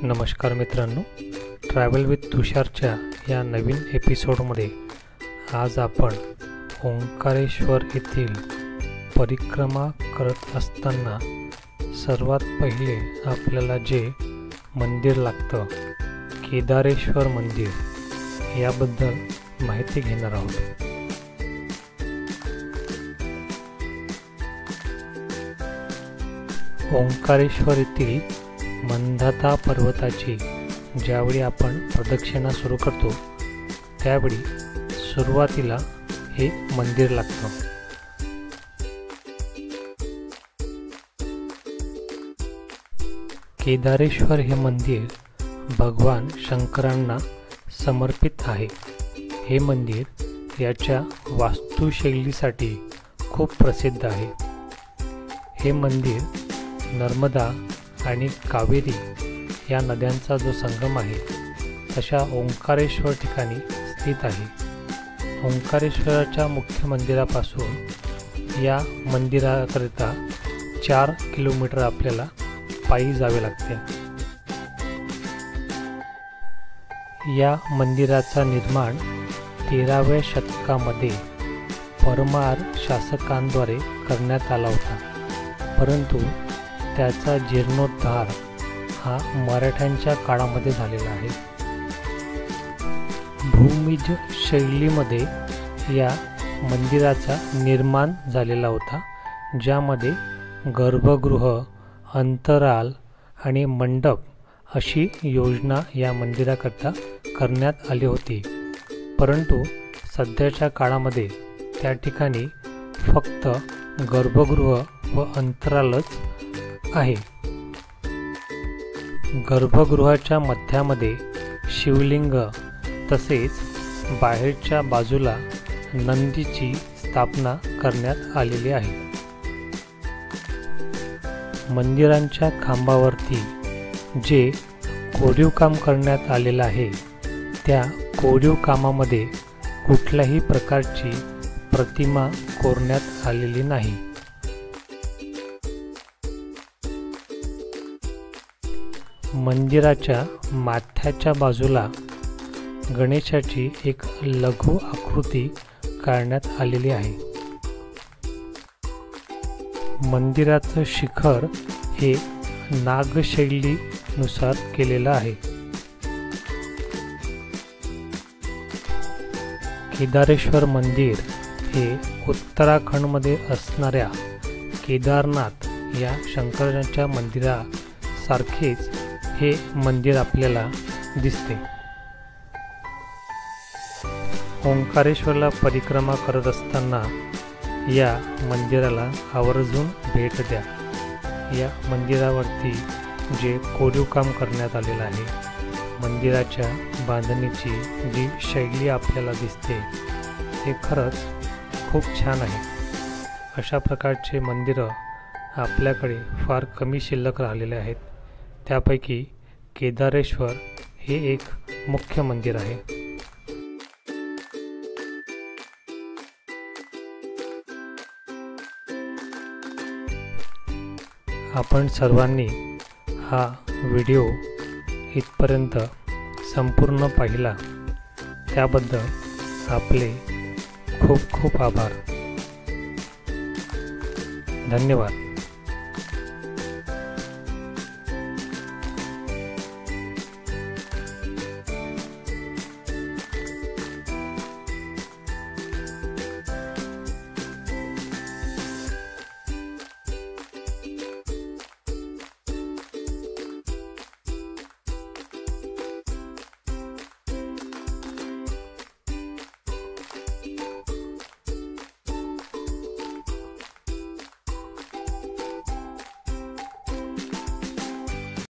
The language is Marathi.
नमस्कार मित्रांनो, ट्रॅव्हल विथ तुषारच्या या नवीन एपिसोडमध्ये आज आपण ओंकारेश्वर येथील परिक्रमा करत असताना सर्वात पहिले आपल्याला जे मंदिर लागतं, केदारेश्वर मंदिर, याबद्दल माहिती घेणार आहोत. ओंकारेश्वर येथील मंदाता पर्वताची ज्यावेळी आपण प्रदक्षिणा सुरू करतो त्यावेळी सुरुवातीला हे मंदिर लागतं. केदारेश्वर हे मंदिर भगवान शंकरांना समर्पित आहे. हे मंदिर याच्या वास्तुशैलीसाठी खूप प्रसिद्ध आहे. हे मंदिर नर्मदा आणि कावेरी या नद्यांचा जो संगम आहे तशा ओंकारेश्वर ठिकाणी स्थित आहे. ओंकारेश्वराच्या मुख्य मंदिरापासून या मंदिराकरिता 4 किलोमीटर आपल्याला पायी जावे लागते. या मंदिराचा निर्माण 13व्या शतकामध्ये परमार शासकांद्वारे करण्यात आला होता, परंतु त्याचा जीर्णोद्धार हा मराठ्यांच्या काळामध्ये झालेला आहे. भूमिज शैलीमध्ये या मंदिराचा निर्माण झालेला होता, ज्यामध्ये गर्भगृह, अंतराल आणि मंडप अशी योजना या मंदिराकरता करण्यात आली होती. परंतु सध्याच्या काळामध्ये त्या ठिकाणी फक्त गर्भगृह व अंतरालच आहे. गर्भगृहाच्या मध्यामध्ये शिवलिंग तसेच बाहेरच्या बाजूला नंदीची स्थापना करण्यात आलेली आहे. मंदिरांच्या खांबावरती जे कोरीव काम करण्यात आलेलं आहे त्या कोरीव कामामध्ये कुठल्याही प्रकारची प्रतिमा कोरण्यात आलेली नाही. मंदिराच्या माथ्याच्या बाजूला गणेशाची एक लघु आकृती काढण्यात आलेली आहे. मंदिराचं शिखर हे नागशैलीनुसार केलेलं आहे. केदारेश्वर मंदिर हे उत्तराखंडमध्ये असणाऱ्या केदारनाथ या शंकराच्या मंदिरासारखेच हे मंदिर आपल्याला दिसते. ओंकारेश्वरला परिक्रमा करत असताना या मंदिराला आवर्जून भेट द्या. या मंदिरावरती जे कोरीव काम करण्यात आलेलं आहे, मंदिराच्या बांधणीची जी शैली आपल्याला दिसते ते खरंच खूप छान आहे. अशा प्रकारचे मंदिरं आपल्याकडे फार कमी शिल्लक राहिलेले आहेत. त्यापैकी केदारेश्वर हे एक मुख्य मंदिर आहे. आपण सर्वांनी हा व्हिडिओ इथपर्यंत संपूर्ण पाहिला त्याबद्दल आपले खूप खूप आभार. धन्यवाद.